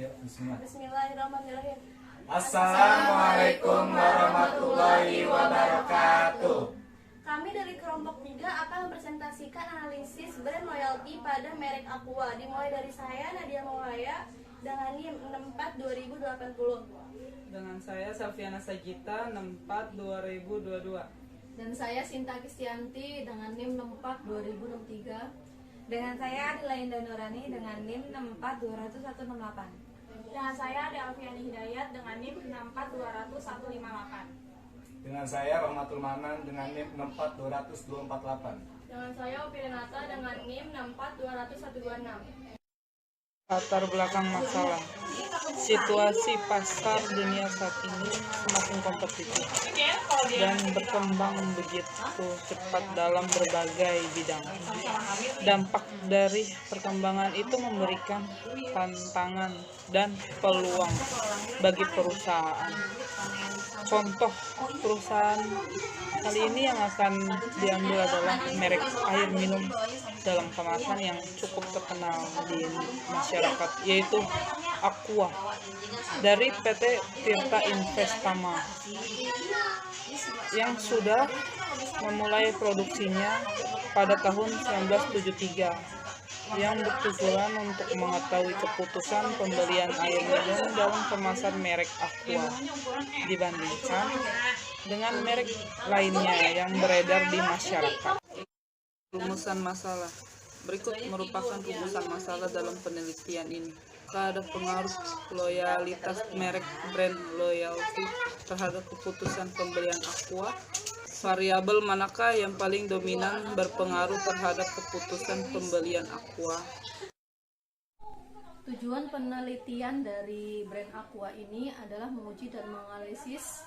Ya, bismillah. Bismillahirrahmanirrahim. Assalamualaikum warahmatullahi wabarakatuh. Kami dari kelompok 3 akan mempresentasikan analisis brand loyalty pada merek Aqua. Dimulai dari saya, Nadia Maulaya, dengan NIM 642080. Dengan saya Salviana Sajita 642022. Dan saya Sinta Kristianti dengan NIM 642063. Dengan saya Adila Indah Nurani dengan NIM 6420168. Dengan saya Ade Alfiani Hidayat dengan NIM 6420158. Dengan saya Rahmatul Manan dengan NIM 64248. Dengan saya Opi Renata dengan NIM 64226. Latar belakang masalah. Situasi pasar dunia saat ini semakin kompetitif dan berkembang begitu cepat dalam berbagai bidang. Dampak dari perkembangan itu memberikan tantangan dan peluang bagi perusahaan. Contoh perusahaan kali ini yang akan diambil adalah merek air minum dalam kemasan yang cukup terkenal di masyarakat, yaitu Aqua dari PT Tirta Investama yang sudah memulai produksinya pada tahun 1973, yang bertujuan untuk mengetahui keputusan pembelian air minum dalam kemasan merek Aqua dibandingkan dengan merek lainnya yang beredar di masyarakat. Rumusan masalah. Berikut merupakan rumusan masalah dalam penelitian ini. Ada pengaruh loyalitas merek brand loyalty terhadap keputusan pembelian Aqua. Variabel manakah yang paling dominan berpengaruh terhadap keputusan pembelian Aqua? Tujuan penelitian dari brand Aqua ini adalah menguji dan menganalisis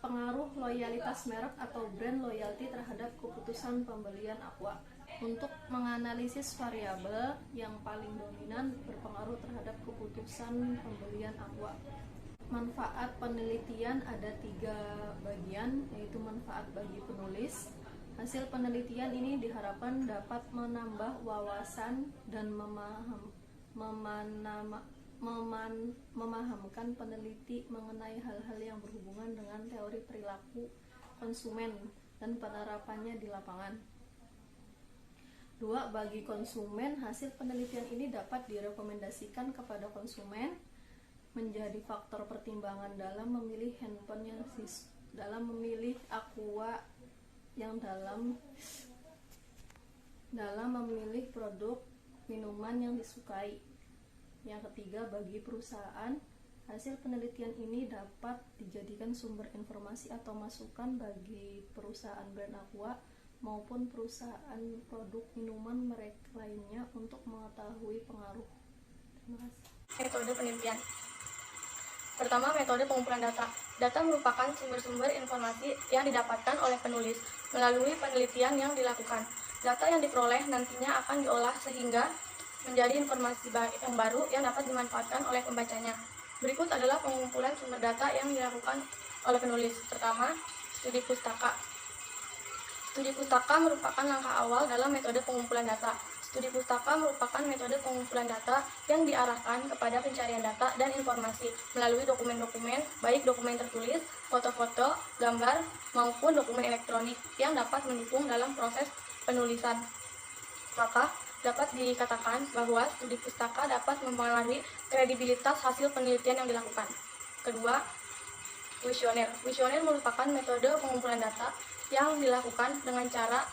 pengaruh loyalitas merek atau brand loyalty terhadap keputusan pembelian Aqua. Untuk menganalisis variabel yang paling dominan berpengaruh terhadap keputusan pembelian Aqua. Manfaat penelitian ada 3 bagian, yaitu manfaat bagi penulis. Hasil penelitian ini diharapkan dapat menambah wawasan dan memahamkan peneliti mengenai hal-hal yang berhubungan dengan teori perilaku konsumen dan penerapannya di lapangan. 2. Bagi konsumen, hasil penelitian ini dapat direkomendasikan kepada konsumen menjadi faktor pertimbangan dalam memilih handphone dalam memilih Aqua yang dalam memilih produk minuman yang disukai. Yang ketiga, bagi perusahaan, hasil penelitian ini dapat dijadikan sumber informasi atau masukan bagi perusahaan brand Aqua maupun perusahaan produk minuman merek lainnya untuk mengetahui pengaruh. Terima kasih. Metode penelitian. Pertama, metode pengumpulan data. Data merupakan sumber-sumber informasi yang didapatkan oleh penulis melalui penelitian yang dilakukan. Data yang diperoleh nantinya akan diolah sehingga menjadi informasi yang baru yang dapat dimanfaatkan oleh pembacanya. Berikut adalah pengumpulan sumber data yang dilakukan oleh penulis. Pertama, studi pustaka. Studi pustaka merupakan langkah awal dalam metode pengumpulan data. Studi pustaka merupakan metode pengumpulan data yang diarahkan kepada pencarian data dan informasi melalui dokumen-dokumen, baik dokumen tertulis, foto-foto, gambar, maupun dokumen elektronik yang dapat mendukung dalam proses penulisan. Maka, dapat dikatakan bahwa studi pustaka dapat mempengaruhi kredibilitas hasil penelitian yang dilakukan. Kedua, kuesioner. Kuesioner merupakan metode pengumpulan data yang dilakukan dengan cara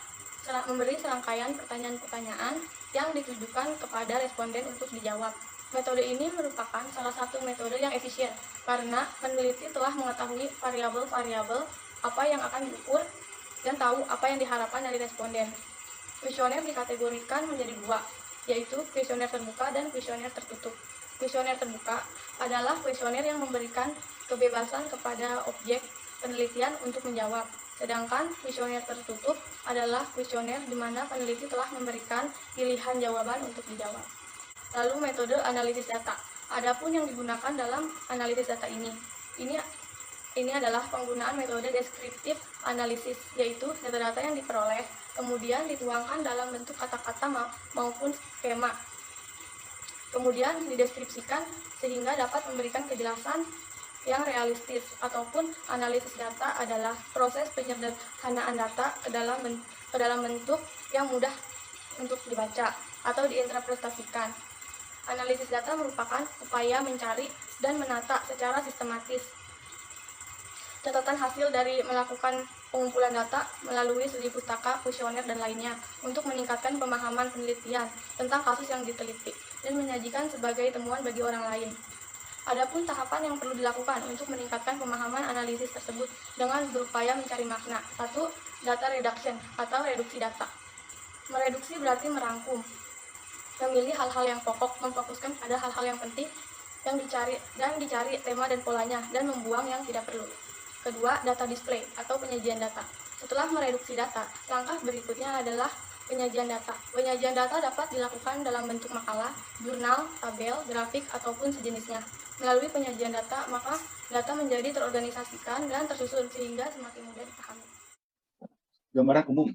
memberi serangkaian pertanyaan-pertanyaan yang ditujukan kepada responden untuk dijawab. Metode ini merupakan salah satu metode yang efisien karena peneliti telah mengetahui variabel-variabel apa yang akan diukur dan tahu apa yang diharapkan dari responden. Kuesioner dikategorikan menjadi 2, yaitu kuesioner terbuka dan kuesioner tertutup. Kuesioner terbuka adalah kuesioner yang memberikan kebebasan kepada objek penelitian untuk menjawab. Sedangkan kuesioner tertutup adalah kuesioner di mana peneliti telah memberikan pilihan jawaban untuk dijawab. Lalu metode analisis data. Adapun yang digunakan dalam analisis data ini adalah penggunaan metode deskriptif analisis, yaitu data-data yang diperoleh kemudian dituangkan dalam bentuk kata-kata maupun skema. kemudian dideskripsikan sehingga dapat memberikan kejelasan yang realistis. Ataupun analisis data adalah proses penyederhanaan data ke dalam bentuk yang mudah untuk dibaca atau diinterpretasikan. Analisis data merupakan upaya mencari dan menata secara sistematis catatan hasil dari melakukan pengumpulan data melalui studi pustaka, kuesioner, dan lainnya untuk meningkatkan pemahaman penelitian tentang kasus yang diteliti dan menyajikan sebagai temuan bagi orang lain. Adapun tahapan yang perlu dilakukan untuk meningkatkan pemahaman analisis tersebut dengan berupaya mencari makna. 1. Data reduction atau reduksi data. Mereduksi berarti merangkum, memilih hal-hal yang pokok, memfokuskan pada hal-hal yang penting yang dicari tema dan polanya, dan membuang yang tidak perlu. Kedua, data display atau penyajian data. Setelah mereduksi data, langkah berikutnya adalah penyajian data. Penyajian data dapat dilakukan dalam bentuk makalah, jurnal, tabel, grafik, ataupun sejenisnya. Melalui penyajian data, maka data menjadi terorganisasikan dan tersusun sehingga semakin mudah dipahami. Gambaran umum.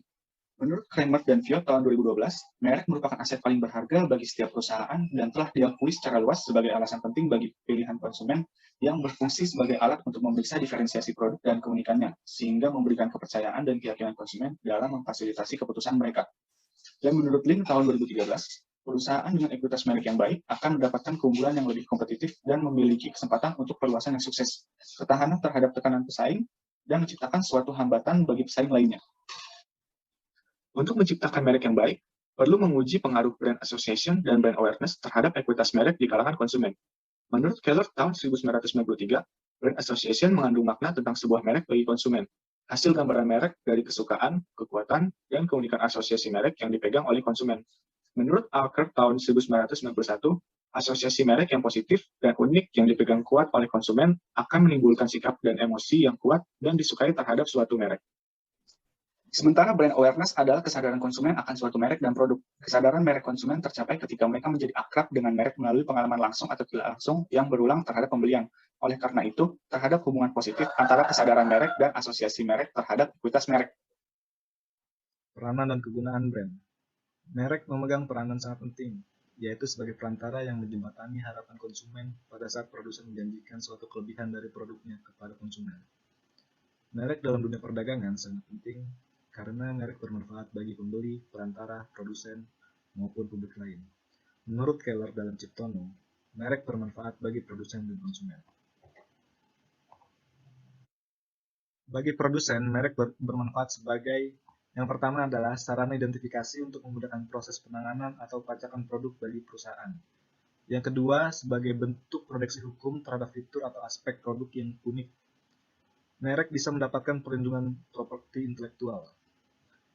Menurut Kramer dan Fiot tahun 2012, merek merupakan aset paling berharga bagi setiap perusahaan dan telah diakui secara luas sebagai alasan penting bagi pilihan konsumen yang berfungsi sebagai alat untuk memeriksa diferensiasi produk dan keunikannya, sehingga memberikan kepercayaan dan keyakinan konsumen dalam memfasilitasi keputusan mereka. Dan menurut Lin tahun 2013, perusahaan dengan ekuitas merek yang baik akan mendapatkan keunggulan yang lebih kompetitif dan memiliki kesempatan untuk perluasan yang sukses, ketahanan terhadap tekanan pesaing, dan menciptakan suatu hambatan bagi pesaing lainnya. Untuk menciptakan merek yang baik, perlu menguji pengaruh brand association dan brand awareness terhadap ekuitas merek di kalangan konsumen. Menurut Keller tahun 1993, brand association mengandung makna tentang sebuah merek bagi konsumen. Hasil gambaran merek dari kesukaan, kekuatan, dan keunikan asosiasi merek yang dipegang oleh konsumen. Menurut Alker tahun 1991, asosiasi merek yang positif dan unik yang dipegang kuat oleh konsumen akan menimbulkan sikap dan emosi yang kuat dan disukai terhadap suatu merek. Sementara brand awareness adalah kesadaran konsumen akan suatu merek dan produk. Kesadaran merek konsumen tercapai ketika mereka menjadi akrab dengan merek melalui pengalaman langsung atau tidak langsung yang berulang terhadap pembelian. Oleh karena itu, terhadap hubungan positif antara kesadaran merek dan asosiasi merek terhadap ekuitas merek. Peranan dan kegunaan brand. Merek memegang peranan sangat penting, yaitu sebagai perantara yang menjembatani harapan konsumen pada saat produsen menjanjikan suatu kelebihan dari produknya kepada konsumen. Merek dalam dunia perdagangan sangat penting karena merek bermanfaat bagi pembeli, perantara, produsen, maupun publik lain. Menurut Keller dalam Ciptono, merek bermanfaat bagi produsen dan konsumen. Bagi produsen, merek bermanfaat sebagai yang pertama adalah sarana identifikasi untuk memudahkan proses penanganan atau pelacakan produk bagi perusahaan. Yang kedua, sebagai bentuk proteksi hukum terhadap fitur atau aspek produk yang unik. Merek bisa mendapatkan perlindungan properti intelektual.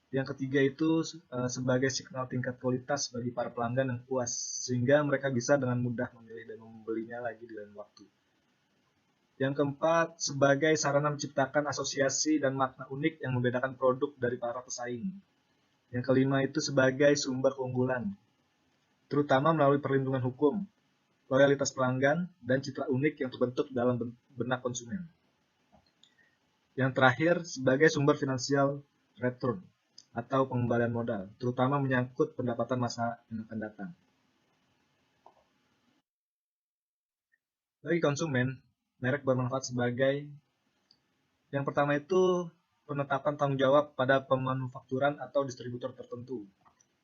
Yang ketiga itu sebagai signal tingkat kualitas bagi para pelanggan yang puas, sehingga mereka bisa dengan mudah memilih dan membelinya lagi di lain waktu. Yang keempat, sebagai sarana menciptakan asosiasi dan makna unik yang membedakan produk dari para pesaing. Yang kelima itu sebagai sumber keunggulan, terutama melalui perlindungan hukum, loyalitas pelanggan, dan citra unik yang terbentuk dalam benak konsumen. Yang terakhir, sebagai sumber finansial return atau pengembalian modal, terutama menyangkut pendapatan masa yang akan datang. Bagi konsumen, merek bermanfaat sebagai yang pertama itu penetapan tanggung jawab pada pemanufakturan atau distributor tertentu.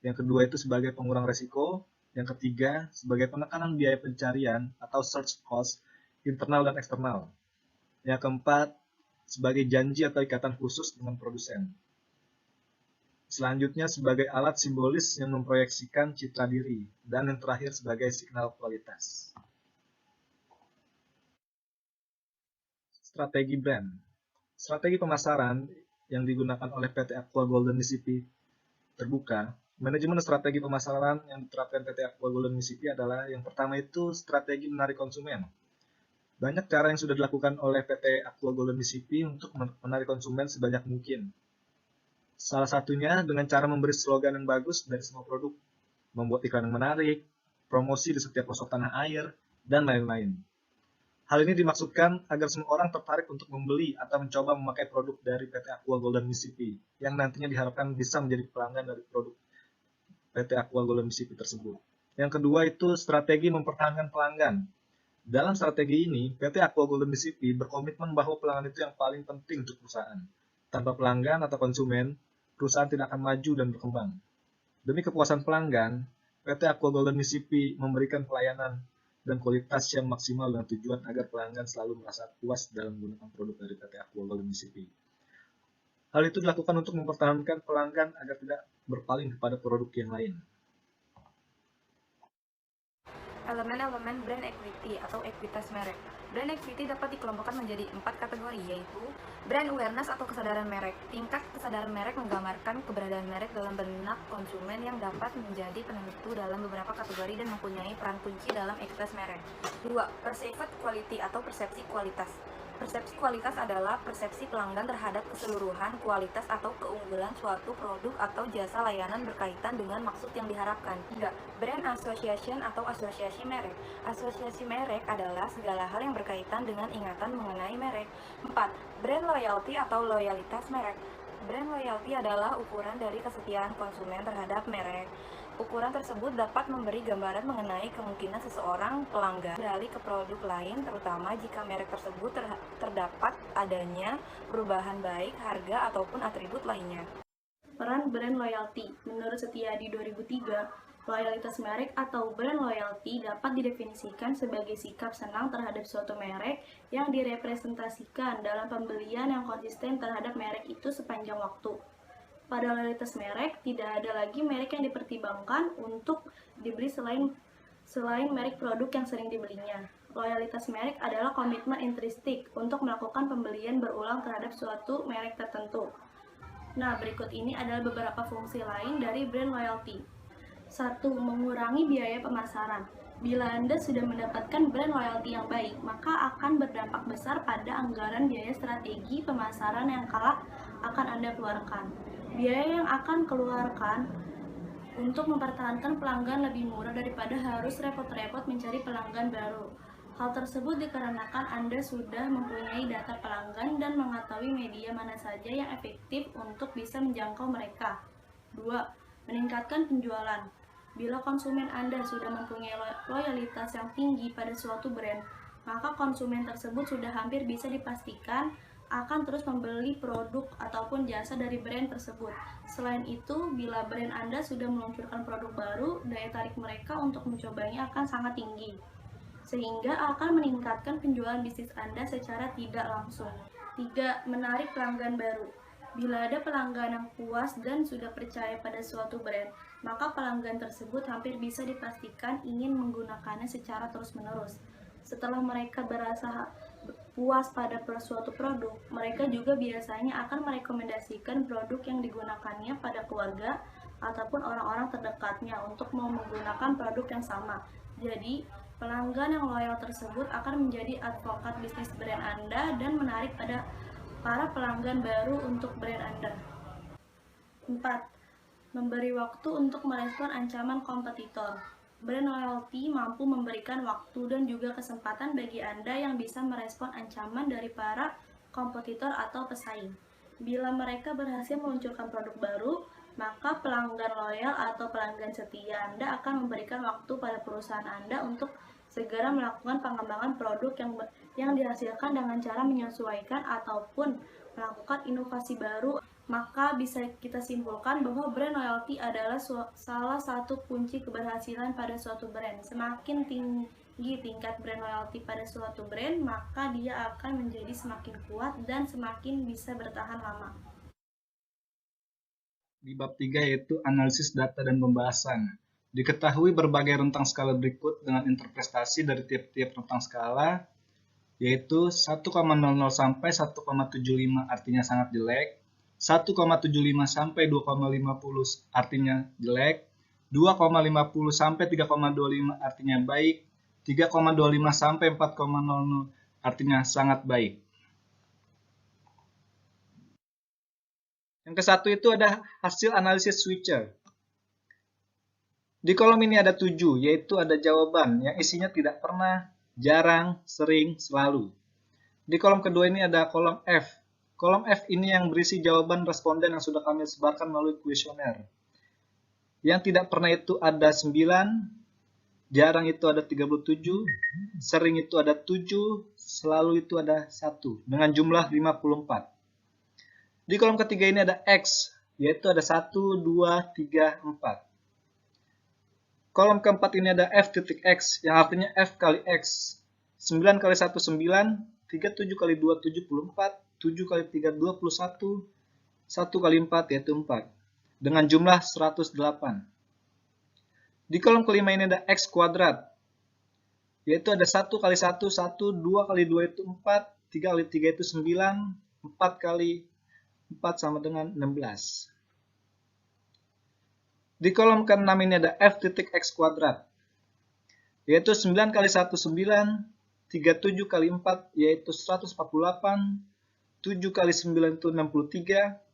Yang kedua itu sebagai pengurang resiko. Yang ketiga sebagai penekanan biaya pencarian atau search cost internal dan eksternal. Yang keempat sebagai janji atau ikatan khusus dengan produsen. Selanjutnya sebagai alat simbolis yang memproyeksikan citra diri, dan yang terakhir sebagai signal kualitas. Strategi brand. Strategi pemasaran yang digunakan oleh PT Aqua Golden Mississippi terbuka. Manajemen strategi pemasaran yang diterapkan PT Aqua Golden Mississippi adalah yang pertama itu strategi menarik konsumen. Banyak cara yang sudah dilakukan oleh PT Aqua Golden Mississippi untuk menarik konsumen sebanyak mungkin. Salah satunya dengan cara memberi slogan yang bagus dari semua produk, membuat iklan yang menarik, promosi di setiap pelosok tanah air, dan lain-lain. Hal ini dimaksudkan agar semua orang tertarik untuk membeli atau mencoba memakai produk dari PT Aqua Golden Mississippi, yang nantinya diharapkan bisa menjadi pelanggan dari produk PT Aqua Golden Mississippi tersebut. Yang kedua itu strategi mempertahankan pelanggan. Dalam strategi ini, PT Aqua Golden Mississippi berkomitmen bahwa pelanggan itu yang paling penting untuk perusahaan. Tanpa pelanggan atau konsumen, perusahaan tidak akan maju dan berkembang. Demi kepuasan pelanggan, PT Aqua Golden Mississippi memberikan pelayanan dan kualitas yang maksimal dengan tujuan agar pelanggan selalu merasa puas dalam menggunakan produk dari PT Aqua Golden Mississippi. Hal itu dilakukan untuk mempertahankan pelanggan agar tidak berpaling kepada produk yang lain. Elemen-elemen brand equity atau ekuitas merek. Brand equity dapat dikelompokkan menjadi 4 kategori, yaitu brand awareness atau kesadaran merek. Tingkat kesadaran merek menggambarkan keberadaan merek dalam benak konsumen yang dapat menjadi penentu dalam beberapa kategori dan mempunyai peran kunci dalam ekuitas merek. 2. Perceived quality atau persepsi kualitas. Persepsi kualitas adalah persepsi pelanggan terhadap keseluruhan kualitas atau keunggulan suatu produk atau jasa layanan berkaitan dengan maksud yang diharapkan. 3. Brand association atau asosiasi merek. Asosiasi merek adalah segala hal yang berkaitan dengan ingatan mengenai merek. 4. Brand loyalty atau loyalitas merek. Brand loyalty adalah ukuran dari kesetiaan konsumen terhadap merek. Ukuran tersebut dapat memberi gambaran mengenai kemungkinan seseorang pelanggan beralih ke produk lain, terutama jika merek tersebut terdapat adanya perubahan baik harga ataupun atribut lainnya. Peran brand loyalty. Menurut Setiadi 2003, loyalitas merek atau brand loyalty dapat didefinisikan sebagai sikap senang terhadap suatu merek yang direpresentasikan dalam pembelian yang konsisten terhadap merek itu sepanjang waktu. Pada loyalitas merek, tidak ada lagi merek yang dipertimbangkan untuk dibeli selain merek produk yang sering dibelinya. Loyalitas merek adalah komitmen intrinsik untuk melakukan pembelian berulang terhadap suatu merek tertentu. Nah, berikut ini adalah beberapa fungsi lain dari brand loyalty. 1. Mengurangi biaya pemasaran. Bila Anda sudah mendapatkan brand loyalty yang baik, maka akan berdampak besar pada anggaran biaya strategi pemasaran yang kelak akan Anda keluarkan. Biaya yang akan keluarkan untuk mempertahankan pelanggan lebih murah daripada harus repot-repot mencari pelanggan baru. Hal tersebut dikarenakan Anda sudah mempunyai data pelanggan dan mengetahui media mana saja yang efektif untuk bisa menjangkau mereka. 2. Meningkatkan penjualan. Bila konsumen Anda sudah mempunyai loyalitas yang tinggi pada suatu brand, maka konsumen tersebut sudah hampir bisa dipastikan akan terus membeli produk ataupun jasa dari brand tersebut. Selain itu, bila brand Anda sudah meluncurkan produk baru, daya tarik mereka untuk mencobanya akan sangat tinggi, sehingga akan meningkatkan penjualan bisnis Anda secara tidak langsung. 3. Menarik pelanggan baru. Bila ada pelanggan yang puas dan sudah percaya pada suatu brand, maka pelanggan tersebut hampir bisa dipastikan ingin menggunakannya secara terus-menerus. Setelah mereka berasa puas pada suatu produk, mereka juga biasanya akan merekomendasikan produk yang digunakannya pada keluarga ataupun orang-orang terdekatnya untuk mau menggunakan produk yang sama. Jadi, pelanggan yang loyal tersebut akan menjadi advokat bisnis brand Anda dan menarik pada para pelanggan baru untuk brand Anda. 4. Memberi waktu untuk merespon ancaman kompetitor. Brand loyalty mampu memberikan waktu dan juga kesempatan bagi Anda yang bisa merespon ancaman dari para kompetitor atau pesaing. Bila mereka berhasil meluncurkan produk baru, maka pelanggan loyal atau pelanggan setia Anda akan memberikan waktu pada perusahaan Anda untuk segera melakukan pengembangan produk yang dihasilkan dengan cara menyesuaikan ataupun melakukan inovasi baru. Maka bisa kita simpulkan bahwa brand loyalty adalah salah satu kunci keberhasilan pada suatu brand. Semakin tinggi tingkat brand loyalty pada suatu brand, maka dia akan menjadi semakin kuat dan semakin bisa bertahan lama. Di bab 3 yaitu analisis data dan pembahasan. Diketahui berbagai rentang skala berikut dengan interpretasi dari tiap-tiap rentang skala, yaitu 1,00 sampai 1,75 artinya sangat jelek, 1,75 sampai 2,50 artinya jelek, 2,50 sampai 3,25 artinya baik, 3,25 sampai 4,00 artinya sangat baik. Yang ke-1 itu ada hasil analisis switcher. Di kolom ini ada 7, yaitu ada jawaban yang isinya tidak pernah, jarang, sering, selalu. Di kolom kedua ini ada kolom F. Kolom F ini yang berisi jawaban responden yang sudah kami sebarkan melalui kuesioner. Yang tidak pernah itu ada 9, jarang itu ada 37, sering itu ada 7, selalu itu ada 1, dengan jumlah 54. Di kolom ketiga ini ada X, yaitu ada 1, 2, 3, 4. Kolom keempat ini ada F titik X, yang artinya F kali X. 9 kali 1, 9, 37 kali 2, 74, 7 kali 3, 21, 1 kali 4, yaitu 4, dengan jumlah 108. Di kolom kelima ini ada X kuadrat, yaitu ada 1 kali 1, 1, 2 kali 2 itu 4, 3 kali 3 itu 9, 4 kali 4 sama dengan 16. Di kolom ke-6 ini ada F titik X kuadrat, yaitu 9 kali 1, 9, 37 kali 4, yaitu 148, 7 kali 9 itu 63,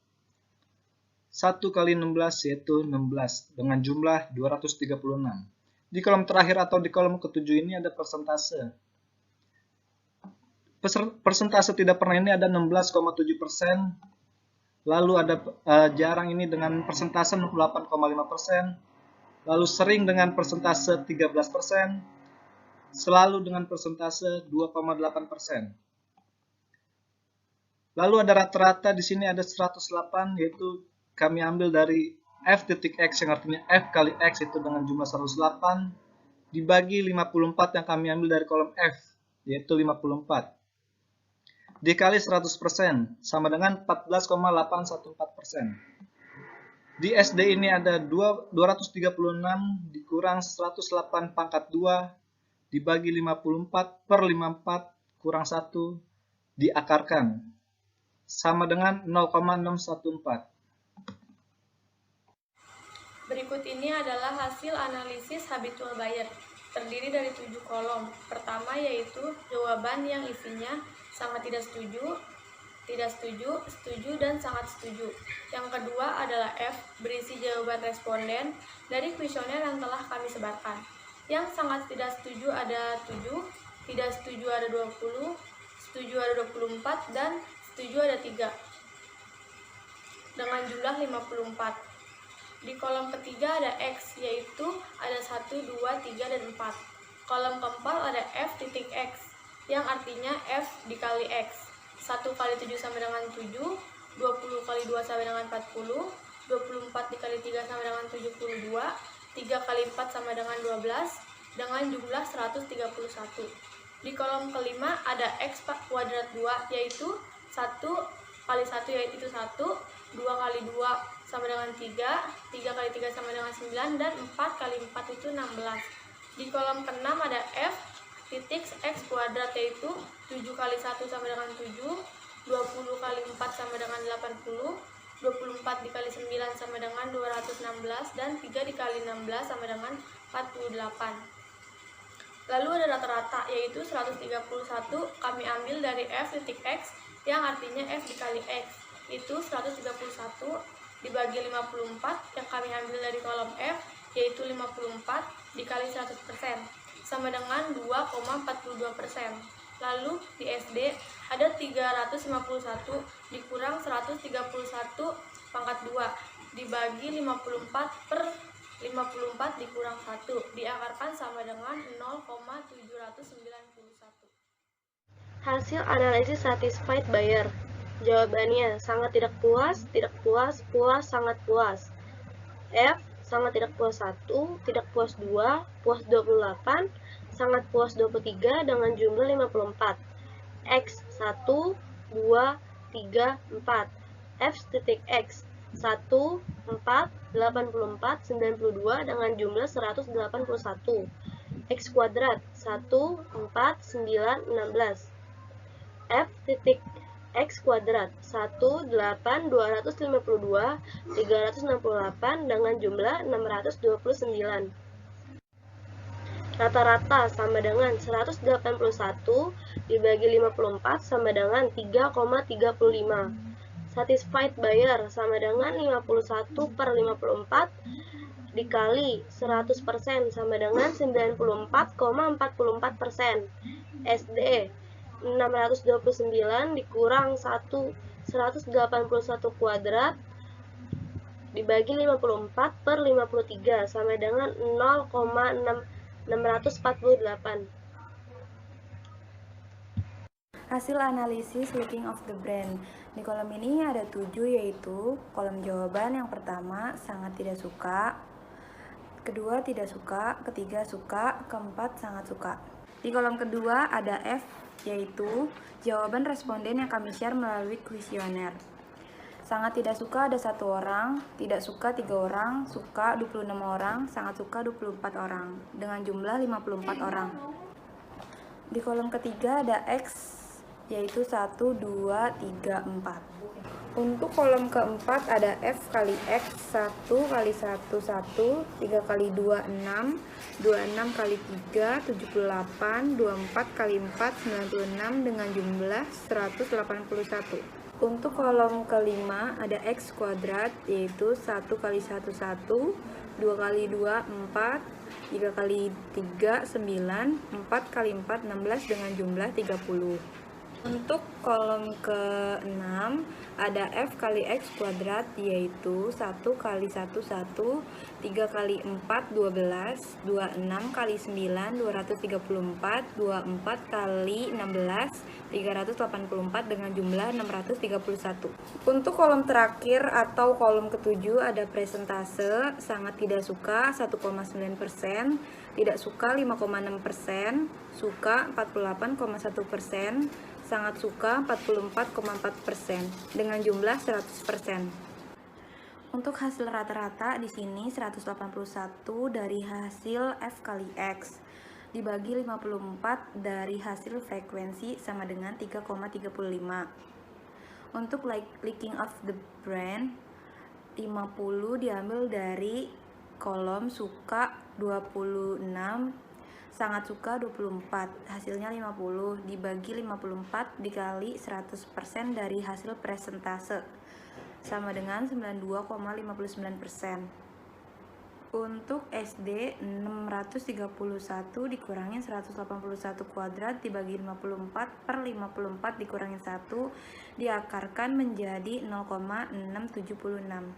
1 kali 16 yaitu 16, dengan jumlah 236. Di kolom terakhir atau di kolom ke-7 ini ada persentase. Persentase tidak pernah ini ada 16,7%. Lalu ada jarang ini dengan persentase 68,5%. Lalu sering dengan persentase 13%. Selalu dengan persentase 2,8%. Lalu ada rata-rata di sini ada 108, yaitu kami ambil dari F titik X yang artinya F kali X itu dengan jumlah 108 dibagi 54 yang kami ambil dari kolom F, yaitu 54. Dikali 100% sama dengan 14,814%. Di SD ini ada 236 dikurang 108 pangkat 2 dibagi 54 per 54 kurang 1 diakarkan sama dengan 0,614. Berikut ini adalah hasil analisis habitual buyer. Terdiri dari 7 kolom. Pertama yaitu jawaban yang isinya sangat tidak setuju, setuju, dan sangat setuju. Yang kedua adalah F, berisi jawaban responden dari kuesioner yang telah kami sebarkan. Yang sangat tidak setuju ada 7, tidak setuju ada 20, setuju ada 24, dan setuju ada 3. Dengan jumlah 54. Di kolom ketiga ada X, yaitu ada 1, 2, 3, dan 4. Kolom keempat ada F titik X, yang artinya F dikali X. 1 kali 7 sama dengan 7, 20 kali 2 sama dengan 40, 24 dikali 3 sama dengan 72, 3 kali 4 sama dengan 12, dengan jumlah 131. Di kolom kelima ada X kuadrat 2, yaitu 1 kali 1 yaitu 1, 2 kali 2 sama dengan 3, 3 kali 3 sama dengan 9, dan 4 kali 4 itu 16. Di kolom ke-6 ada F titik X kuadrat, yaitu 7 kali 1 sama dengan 7, 20 kali 4 sama dengan 80, 24 dikali 9 sama dengan 216, dan 3 dikali 16 sama dengan 48. Lalu ada rata-rata, yaitu 131 kami ambil dari F titik X, yang artinya F dikali X, itu 131 dibagi 54 yang kami ambil dari kolom F, yaitu 54 dikali 100%, sama dengan 2,42%. Lalu di SD ada 351 dikurang 131 pangkat 2 dibagi 54 per 54 dikurang 1 diakarkan sama dengan 0,791. Hasil analisis satisfied buyer. Jawabannya sangat tidak puas, puas, sangat puas. F, sangat tidak puas 1, tidak puas 2, puas 28, sangat puas 23 dengan jumlah 54. X, 1, 2, 3, 4. F titik X, 1, 4, 84, 92 dengan jumlah 181. X kuadrat, 1, 4, 9, 16. F titik X kuadrat 1, 8, 252, 368 dengan jumlah 629. Rata-rata sama dengan 181 dibagi 54 sama dengan 3,35. Satisfied buyer sama dengan 51 per 54 dikali 100% sama dengan 94,44%. SD 629 dikurang 181 kuadrat dibagi 54 per 53 sama dengan 0,6 648. Hasil analisis looking of the brand. Di kolom ini ada 7, yaitu kolom jawaban yang pertama sangat tidak suka, kedua tidak suka, ketiga suka, keempat sangat suka. Di kolom kedua ada F, yaitu jawaban responden yang kami share melalui kuesioner. Sangat tidak suka ada 1 orang, tidak suka 3 orang, suka 26 orang, sangat suka 24 orang, dengan jumlah 54 orang. Di kolom ketiga ada X, yaitu 1, 2, 3, 4. Untuk kolom keempat ada F kali X, 1 kali 1, 1, 3 kali 2, 6, 26 kali 3, 78, 24 kali 4, 96, dengan jumlah 181. Untuk kolom kelima ada X kuadrat, yaitu 1 kali 1, 1, 2 kali 2, 4, 3 kali 3, 9, 4 kali 4, 16, dengan jumlah 30. Untuk kolom ke-6 ada F kali X kuadrat, yaitu 1 kali 1, 1, 3 kali 4, 12, 26 kali 9, 234, 24 kali 16, 384, dengan jumlah 631. Untuk kolom terakhir atau kolom ke-7 ada presentase, sangat tidak suka 1,9%, tidak suka 5,6%, suka 48,1%, sangat suka 44,4%, dengan jumlah 100%. Untuk hasil rata-rata di sini 181 dari hasil F kali X dibagi 54 dari hasil frekuensi sama dengan 3,35. Untuk liking of the brand 50 diambil dari kolom suka 26, sangat suka 24, hasilnya 50, dibagi 54 dikali 100% dari hasil presentase, sama dengan 92,59%. Untuk SD 631 dikurangi 181 kuadrat dibagi 54 per 54 dikurangi 1 diakarkan menjadi 0,676.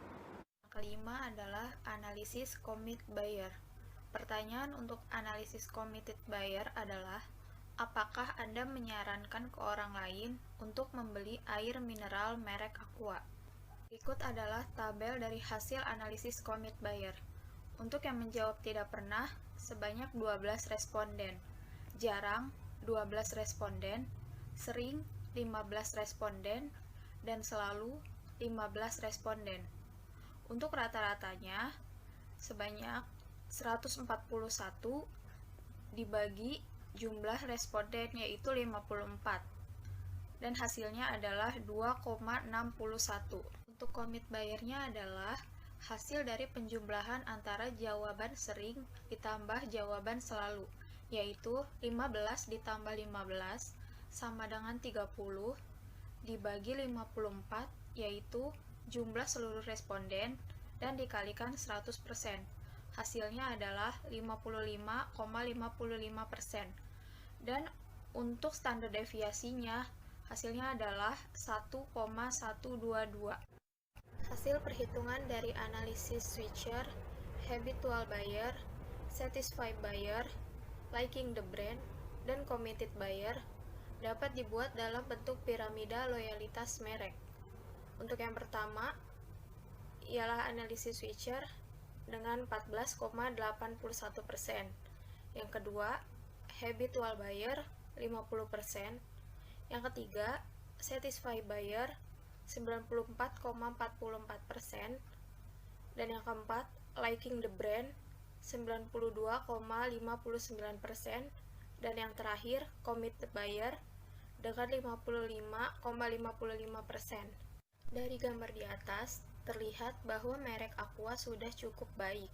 Kelima adalah analisis commit buyer. Pertanyaan untuk analisis committed buyer adalah, apakah Anda menyarankan ke orang lain untuk membeli air mineral merek Aqua? Berikut adalah tabel dari hasil analisis commit buyer. Untuk yang menjawab tidak pernah, sebanyak 12 responden. Jarang, 12 responden. Sering, 15 responden. Dan selalu, 15 responden. Untuk rata-ratanya, sebanyak 141 dibagi jumlah responden, yaitu 54, dan hasilnya adalah 2,61. Untuk commit buyer-nya adalah hasil dari penjumlahan antara jawaban sering ditambah jawaban selalu, yaitu 15 ditambah 15 sama dengan 30 dibagi 54, yaitu jumlah seluruh responden, dan dikalikan 100%. Hasilnya adalah 55,55%. Dan untuk standar deviasinya, hasilnya adalah 1,122. Hasil perhitungan dari analisis switcher, habitual buyer, satisfied buyer, liking the brand, dan committed buyer dapat dibuat dalam bentuk piramida loyalitas merek. Untuk yang pertama, ialah analisis switcher dengan 14,81%. Yang kedua, habitual buyer 50%. Yang ketiga, satisfied buyer 94,44%. Dan yang keempat, liking the brand 92,59%. Dan yang terakhir, committed buyer dengan 55,55%. Dari gambar di atas, terlihat bahwa merek Aqua sudah cukup baik,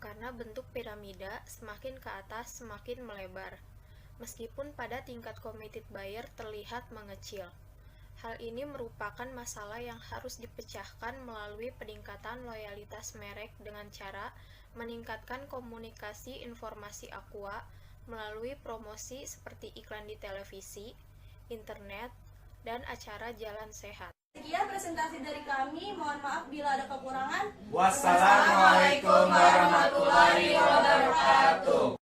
karena bentuk piramida semakin ke atas semakin melebar, meskipun pada tingkat committed buyer terlihat mengecil. Hal ini merupakan masalah yang harus dipecahkan melalui peningkatan loyalitas merek dengan cara meningkatkan komunikasi informasi Aqua melalui promosi seperti iklan di televisi, internet, dan acara jalan sehat. Sekian presentasi dari kami, mohon maaf bila ada kekurangan. Wassalamualaikum warahmatullahi wabarakatuh.